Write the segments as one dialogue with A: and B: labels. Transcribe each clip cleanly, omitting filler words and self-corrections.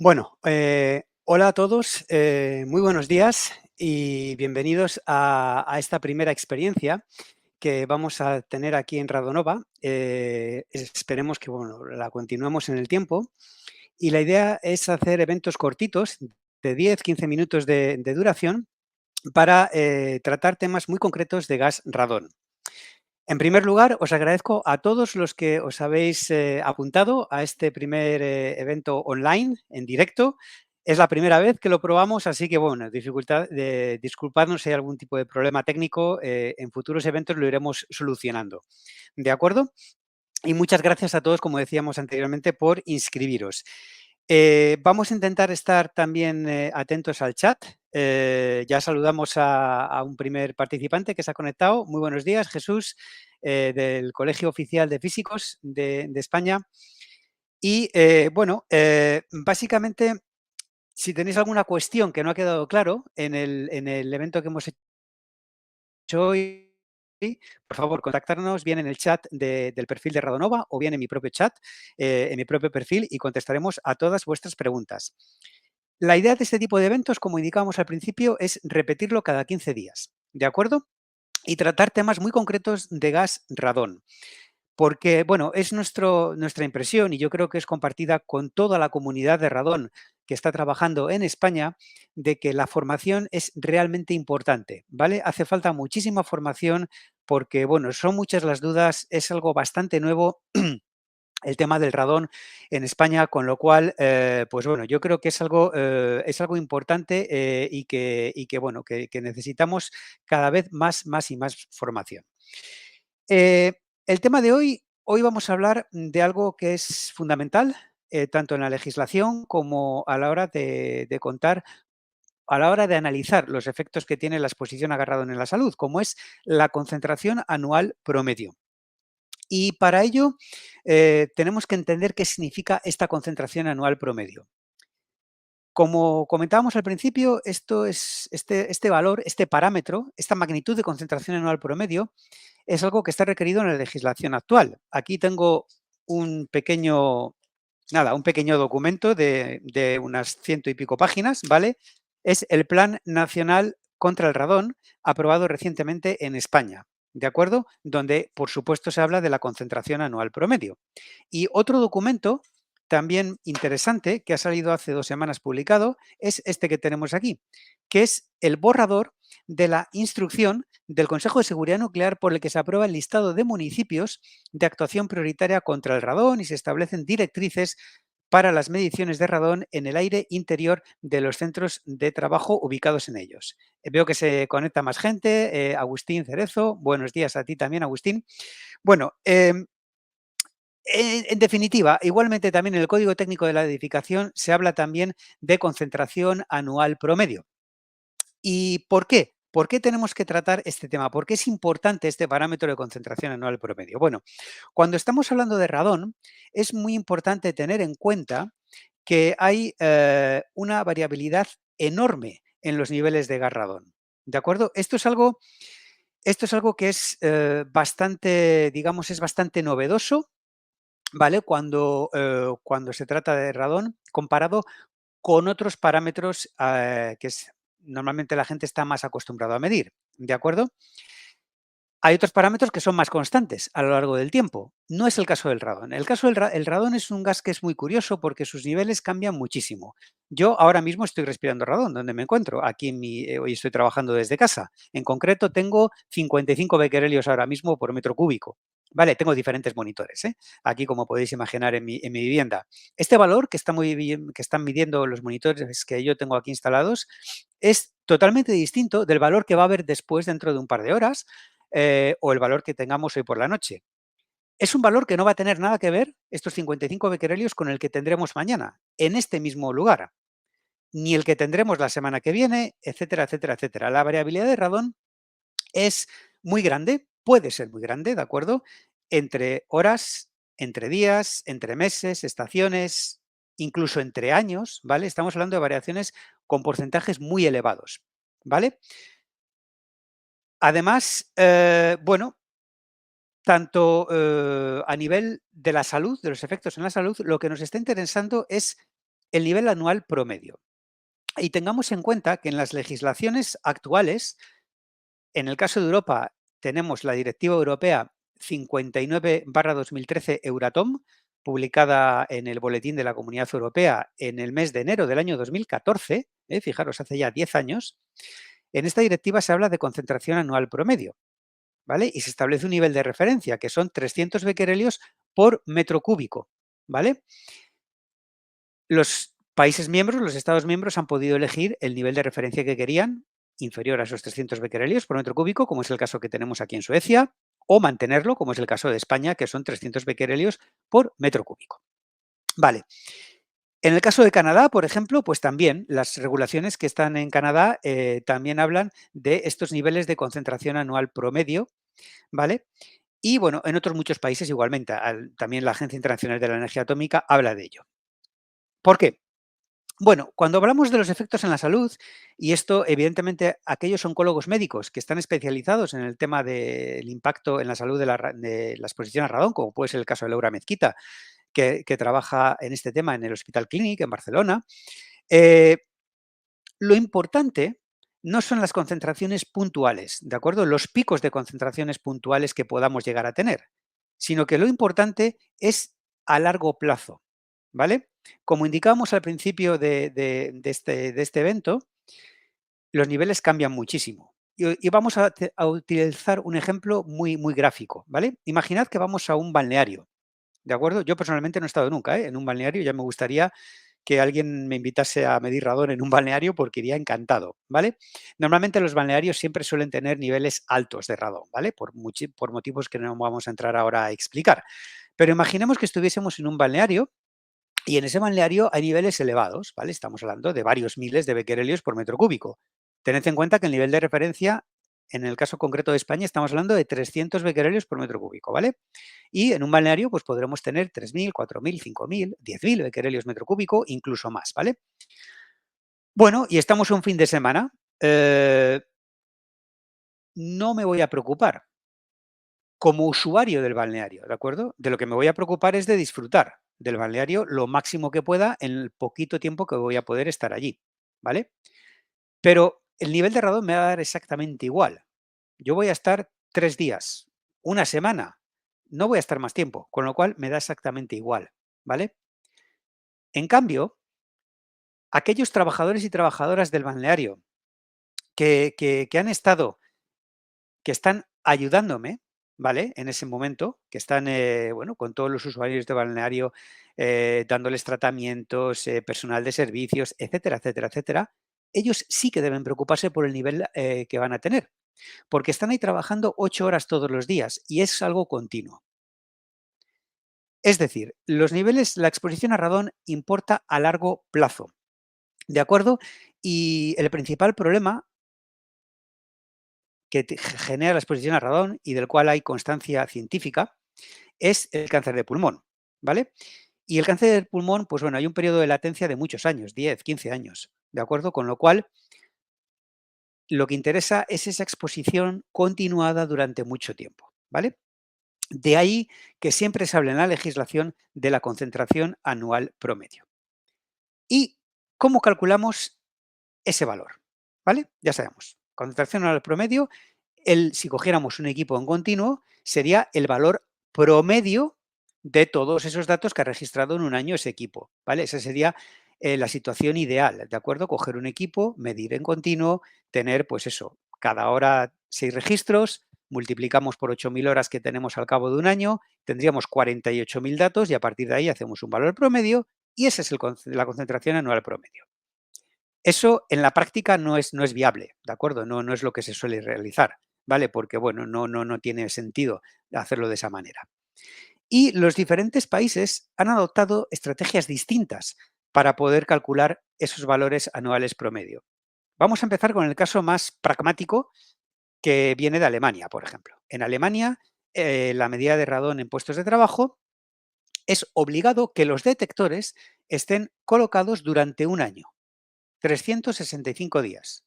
A: Bueno, hola a todos, muy buenos días y bienvenidos a esta primera experiencia que vamos a tener aquí en Radonova. Esperemos que bueno, la continuemos en el tiempo y la idea es hacer eventos cortitos de 10-15 minutos de duración para tratar temas muy concretos de gas radón. En primer lugar, os agradezco a todos los que os habéis apuntado a este primer evento online, en directo. Es la primera vez que lo probamos, así que bueno, disculpadnos si hay algún tipo de problema técnico. En futuros eventos lo iremos solucionando. ¿De acuerdo? Y muchas gracias a todos, como decíamos anteriormente, por inscribiros. Vamos a intentar estar también atentos al chat. Ya saludamos a un primer participante que se ha conectado. Muy buenos días, Jesús, del Colegio Oficial de Físicos de España. Y bueno, básicamente, si tenéis alguna cuestión que no ha quedado claro en el evento que hemos hecho hoy, por favor, contactarnos bien en el chat del perfil de Radonova o bien en mi propio chat, en mi propio perfil, y contestaremos a todas vuestras preguntas. La idea de este tipo de eventos, como indicábamos al principio, es repetirlo cada 15 días, ¿de acuerdo? Y tratar temas muy concretos de gas radón. Porque, bueno, es nuestra impresión, y yo creo que es compartida con toda la comunidad de radón que está trabajando en España, de que la formación es realmente importante, ¿vale? Hace falta muchísima formación porque, bueno, son muchas las dudas, es algo bastante nuevo el tema del radón en España, con lo cual, pues bueno, yo creo que es algo importante y que bueno, que necesitamos cada vez más y más formación. Eh, el tema de hoy vamos a hablar de algo que es fundamental, tanto en la legislación como a la hora de contar, a la hora de analizar los efectos que tiene la exposición a gas radón en la salud, como es la concentración anual promedio. Y para ello, tenemos que entender qué significa esta concentración anual promedio. Como comentábamos al principio, este valor, este parámetro, esta magnitud de concentración anual promedio, es algo que está requerido en la legislación actual. Aquí tengo un pequeño, un pequeño documento de unas ciento y pico páginas, ¿vale? Es el Plan Nacional contra el Radón, aprobado recientemente en España, ¿de acuerdo? Donde, por supuesto, se habla de la concentración anual promedio. Y otro documento también interesante, que ha salido hace 2 semanas publicado, es este que tenemos aquí, que es el borrador de la instrucción del Consejo de Seguridad Nuclear por el que se aprueba el listado de municipios de actuación prioritaria contra el radón y se establecen directrices para las mediciones de radón en el aire interior de los centros de trabajo ubicados en ellos. Veo que se conecta más gente. Agustín Cerezo, buenos días a ti también, Agustín. Bueno, en definitiva, igualmente también en el Código Técnico de la Edificación se habla también de concentración anual promedio. ¿Y por qué? ¿Por qué tenemos que tratar este tema? ¿Por qué es importante este parámetro de concentración anual promedio? Bueno, cuando estamos hablando de radón, es muy importante tener en cuenta que hay una variabilidad enorme en los niveles de gas radón. ¿De acuerdo? Esto es algo que es bastante, digamos, es bastante novedoso, ¿vale? Cuando se trata de radón, comparado con otros parámetros normalmente la gente está más acostumbrado a medir, ¿de acuerdo? Hay otros parámetros que son más constantes a lo largo del tiempo. No es el caso del radón. El radón es un gas que es muy curioso porque sus niveles cambian muchísimo. Yo ahora mismo estoy respirando radón, donde me encuentro. Hoy estoy trabajando desde casa. En concreto tengo 55 becquerelios ahora mismo por metro cúbico. Vale, tengo diferentes monitores, ¿eh? Aquí, como podéis imaginar, en mi vivienda. Este valor que están midiendo los monitores que yo tengo aquí instalados es totalmente distinto del valor que va a haber después dentro de un par de horas, o el valor que tengamos hoy por la noche. Es un valor que no va a tener nada que ver, estos 55 becquerelios, con el que tendremos mañana, en este mismo lugar, ni el que tendremos la semana que viene, etcétera, etcétera, etcétera. La variabilidad de radón es muy grande, puede ser muy grande, ¿de acuerdo? Entre horas, entre días, entre meses, estaciones, incluso entre años, ¿vale? Estamos hablando de variaciones con porcentajes muy elevados, ¿vale? Además, bueno, tanto a nivel de la salud, de los efectos en la salud, lo que nos está interesando es el nivel anual promedio. Y tengamos en cuenta que en las legislaciones actuales, en el caso de Europa, tenemos la Directiva Europea 59/2013 Euratom, publicada en el Boletín de la Comunidad Europea en el mes de enero del año 2014, fijaros, hace ya 10 años. En esta directiva se habla de concentración anual promedio, ¿vale? Y se establece un nivel de referencia, que son 300 becquerelios por metro cúbico, ¿vale? Los países miembros, los Estados miembros han podido elegir el nivel de referencia que querían, inferior a esos 300 becquerelios por metro cúbico, como es el caso que tenemos aquí en Suecia, o mantenerlo, como es el caso de España, que son 300 becquerelios por metro cúbico. Vale. En el caso de Canadá, por ejemplo, pues también las regulaciones que están en Canadá también hablan de estos niveles de concentración anual promedio, ¿vale? Y bueno, en otros muchos países igualmente. También la Agencia Internacional de la Energía Atómica habla de ello. ¿Por qué? Bueno, cuando hablamos de los efectos en la salud, y esto evidentemente aquellos oncólogos médicos que están especializados en el tema del impacto en la salud de la exposición a radón, como puede ser el caso de Laura Mezquita, que trabaja en este tema en el Hospital Clínic en Barcelona, eh, lo importante no son las concentraciones puntuales, ¿de acuerdo? Los picos de concentraciones puntuales que podamos llegar a tener, sino que lo importante es a largo plazo, ¿vale? Como indicábamos al principio de este evento, los niveles cambian muchísimo. Y vamos a utilizar un ejemplo muy, muy gráfico, ¿vale? Imaginad que vamos a un balneario, ¿de acuerdo? Yo personalmente no he estado nunca, en un balneario. Ya me gustaría que alguien me invitase a medir radón en un balneario, porque iría encantado, ¿vale? Normalmente los balnearios siempre suelen tener niveles altos de radón, ¿vale? Por motivos que no vamos a entrar ahora a explicar. Pero imaginemos que estuviésemos en un balneario y en ese balneario hay niveles elevados, ¿vale? Estamos hablando de varios miles de becquerelios por metro cúbico. Tened en cuenta que el nivel de referencia, en el caso concreto de España, estamos hablando de 300 becquerelios por metro cúbico, ¿vale? Y en un balneario, pues podremos tener 3.000, 4.000, 5.000, 10.000 becquerelios metro cúbico, incluso más, ¿vale? Bueno, y estamos un fin de semana. No me voy a preocupar como usuario del balneario, ¿de acuerdo? De lo que me voy a preocupar es de disfrutar del balneario lo máximo que pueda en el poquito tiempo que voy a poder estar allí, ¿vale? Pero el nivel de radón me va a dar exactamente igual. Yo voy a estar 3 días, una semana, no voy a estar más tiempo, con lo cual me da exactamente igual, ¿vale? En cambio, aquellos trabajadores y trabajadoras del balneario que han estado, que están ayudándome, ¿vale? En ese momento, que están, bueno, con todos los usuarios de balneario, dándoles tratamientos, personal de servicios, etcétera, etcétera, etcétera, ellos sí que deben preocuparse por el nivel, que van a tener, porque están ahí trabajando 8 horas todos los días y es algo continuo. Es decir, los niveles, la exposición a radón importa a largo plazo, ¿de acuerdo? Y el principal problema que genera la exposición a radón y del cual hay constancia científica es el cáncer de pulmón, ¿vale? Y el cáncer de pulmón, pues bueno, hay un periodo de latencia de muchos años, 10, 15 años, ¿de acuerdo? Con lo cual, lo que interesa es esa exposición continuada durante mucho tiempo, ¿vale? De ahí que siempre se habla en la legislación de la concentración anual promedio. ¿Y cómo calculamos ese valor? ¿Vale? Ya sabemos, concentración anual promedio, si cogiéramos un equipo en continuo, sería el valor promedio de todos esos datos que ha registrado en un año ese equipo, ¿vale? Esa sería la situación ideal, ¿de acuerdo? Coger un equipo, medir en continuo, tener, pues eso, cada hora 6 registros, multiplicamos por 8.000 horas que tenemos al cabo de un año, tendríamos 48.000 datos y a partir de ahí hacemos un valor promedio y esa es la concentración anual promedio. Eso en la práctica no es viable, ¿de acuerdo? No es lo que se suele realizar, ¿vale? Porque, bueno, no tiene sentido hacerlo de esa manera. Y los diferentes países han adoptado estrategias distintas para poder calcular esos valores anuales promedio. Vamos a empezar con el caso más pragmático que viene de Alemania, por ejemplo. En Alemania, la medida de radón en puestos de trabajo es obligado que los detectores estén colocados durante un año, 365 días.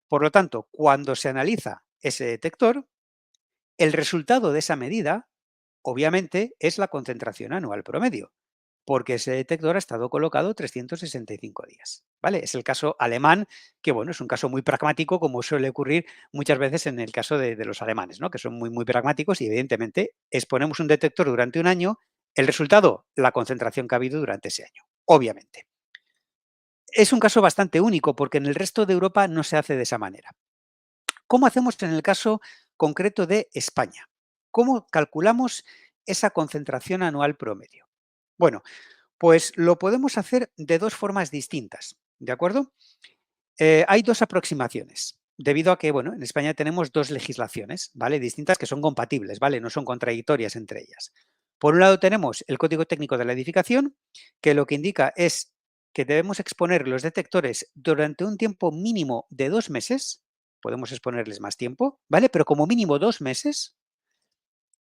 A: Por lo tanto, cuando se analiza ese detector, el resultado de esa medida, obviamente, es la concentración anual promedio, porque ese detector ha estado colocado 365 días. ¿Vale? Es el caso alemán, que bueno, es un caso muy pragmático, como suele ocurrir muchas veces en el caso de los alemanes, ¿no? Que son muy, muy pragmáticos y evidentemente exponemos un detector durante un año, el resultado, la concentración que ha habido durante ese año, obviamente. Es un caso bastante único porque en el resto de Europa no se hace de esa manera. ¿Cómo hacemos en el caso concreto de España? ¿Cómo calculamos esa concentración anual promedio? Bueno, pues lo podemos hacer de dos formas distintas, ¿de acuerdo? Hay dos aproximaciones, debido a que, bueno, en España tenemos dos legislaciones, ¿vale? Distintas que son compatibles, ¿vale? No son contradictorias entre ellas. Por un lado tenemos el Código Técnico de la Edificación, que lo que indica es que debemos exponer los detectores durante un tiempo mínimo de 2 meses, podemos exponerles más tiempo, ¿vale? Pero como mínimo 2 meses.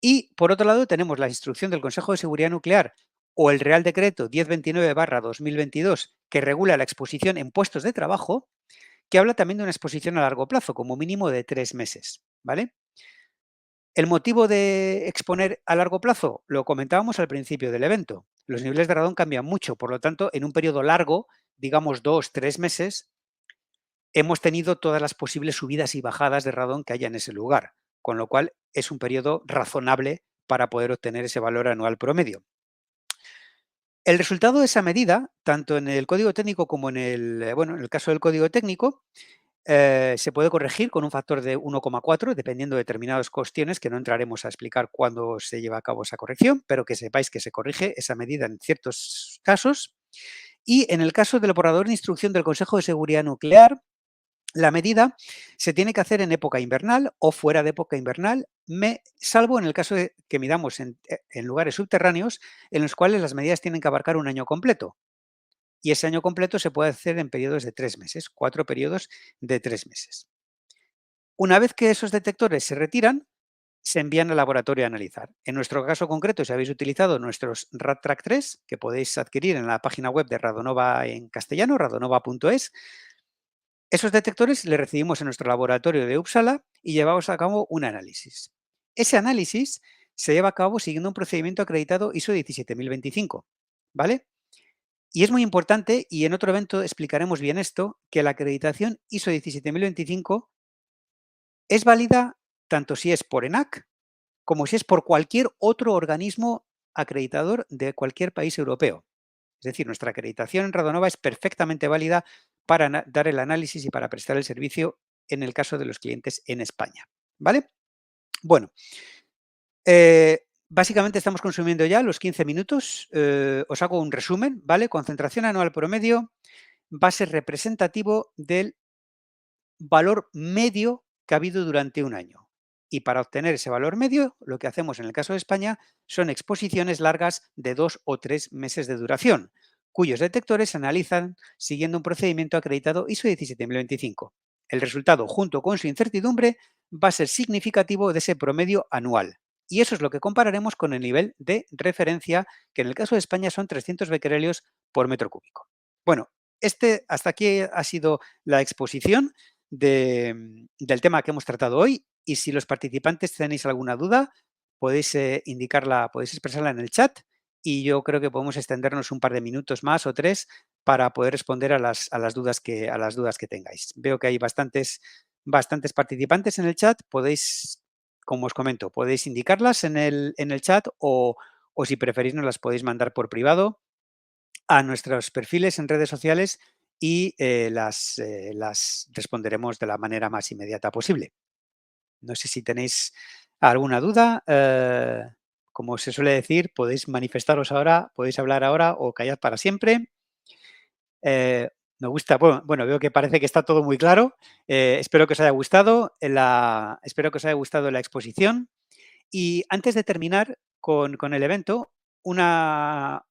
A: Y por otro lado tenemos la instrucción del Consejo de Seguridad Nuclear o el Real Decreto 1029/2022 que regula la exposición en puestos de trabajo, que habla también de una exposición a largo plazo, como mínimo de 3 meses, ¿vale? El motivo de exponer a largo plazo lo comentábamos al principio del evento. Los niveles de radón cambian mucho, por lo tanto, en un periodo largo, digamos 2, 3 meses, hemos tenido todas las posibles subidas y bajadas de radón que haya en ese lugar, con lo cual es un periodo razonable para poder obtener ese valor anual promedio. El resultado de esa medida, tanto en el código técnico como en bueno, en el caso del código técnico, se puede corregir con un factor de 1,4 dependiendo de determinadas cuestiones que no entraremos a explicar cuándo se lleva a cabo esa corrección, pero que sepáis que se corrige esa medida en ciertos casos. Y en el caso del borrador de instrucción del Consejo de Seguridad Nuclear, la medida se tiene que hacer en época invernal o fuera de época invernal, salvo en el caso de que midamos en lugares subterráneos en los cuales las medidas tienen que abarcar un año completo. Y ese año completo se puede hacer en periodos de 3 meses, 4 periodos de 3 meses. Una vez que esos detectores se retiran, se envían al laboratorio a analizar. En nuestro caso concreto, si habéis utilizado nuestros RadTrack 3, que podéis adquirir en la página web de Radonova en castellano, radonova.es, esos detectores le recibimos en nuestro laboratorio de Uppsala y llevamos a cabo un análisis. Ese análisis se lleva a cabo siguiendo un procedimiento acreditado ISO 17025, ¿vale? Y es muy importante, y en otro evento explicaremos bien esto, que la acreditación ISO 17025 es válida tanto si es por ENAC como si es por cualquier otro organismo acreditador de cualquier país europeo. Es decir, nuestra acreditación en Radonova es perfectamente válida para dar el análisis y para prestar el servicio en el caso de los clientes en España. ¿Vale? Bueno, Básicamente estamos consumiendo ya los 15 minutos. Os hago un resumen, ¿vale? Concentración anual promedio va a ser representativo del valor medio que ha habido durante un año. Y para obtener ese valor medio, lo que hacemos en el caso de España son exposiciones largas de 2 o 3 meses de duración, cuyos detectores se analizan siguiendo un procedimiento acreditado ISO 17025. El resultado, junto con su incertidumbre, va a ser significativo de ese promedio anual. Y eso es lo que compararemos con el nivel de referencia, que en el caso de España son 300 becquerelios por metro cúbico. Bueno, hasta aquí ha sido la exposición del tema que hemos tratado hoy, y si los participantes tenéis alguna duda, podéis indicarla, podéis expresarla en el chat, y yo creo que podemos extendernos un par de minutos más o 3 para poder responder a las dudas que tengáis. Veo que hay bastantes participantes en el chat. Podéis, como os comento, podéis indicarlas en el chat, o si preferís nos las podéis mandar por privado a nuestros perfiles en redes sociales, y las responderemos de la manera más inmediata posible. No sé si tenéis alguna duda. Como se suele decir, podéis manifestaros ahora, podéis hablar ahora o callad para siempre. Eh, Me gusta, bueno, veo que parece que está todo muy claro. Espero que os haya gustado la exposición. Y antes de terminar con el evento, una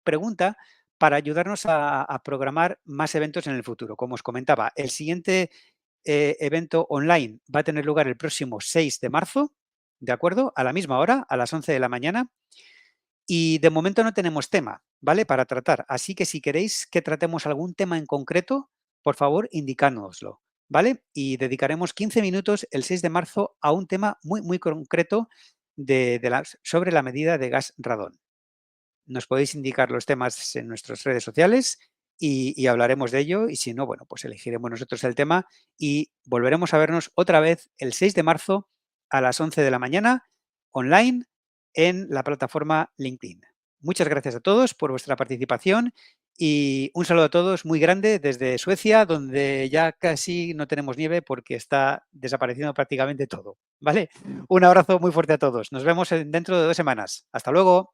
A: pregunta para ayudarnos a programar más eventos en el futuro. Como os comentaba, el siguiente evento online va a tener lugar el próximo 6 de marzo, ¿de acuerdo? A la misma hora, a las 11 de la mañana. Y de momento no tenemos tema, ¿vale? Para tratar. Así que si queréis que tratemos algún tema en concreto, por favor, indicárnoslo, ¿vale? Y dedicaremos 15 minutos el 6 de marzo a un tema muy, muy concreto sobre la medida de gas radón. Nos podéis indicar los temas en nuestras redes sociales, y hablaremos de ello, y si no, bueno, pues elegiremos nosotros el tema y volveremos a vernos otra vez el 6 de marzo a las 11 de la mañana, online, en la plataforma LinkedIn. Muchas gracias a todos por vuestra participación, y un saludo a todos muy grande desde Suecia, donde ya casi no tenemos nieve porque está desapareciendo prácticamente todo, ¿vale? Un abrazo muy fuerte a todos. Nos vemos dentro de 2 semanas. Hasta luego.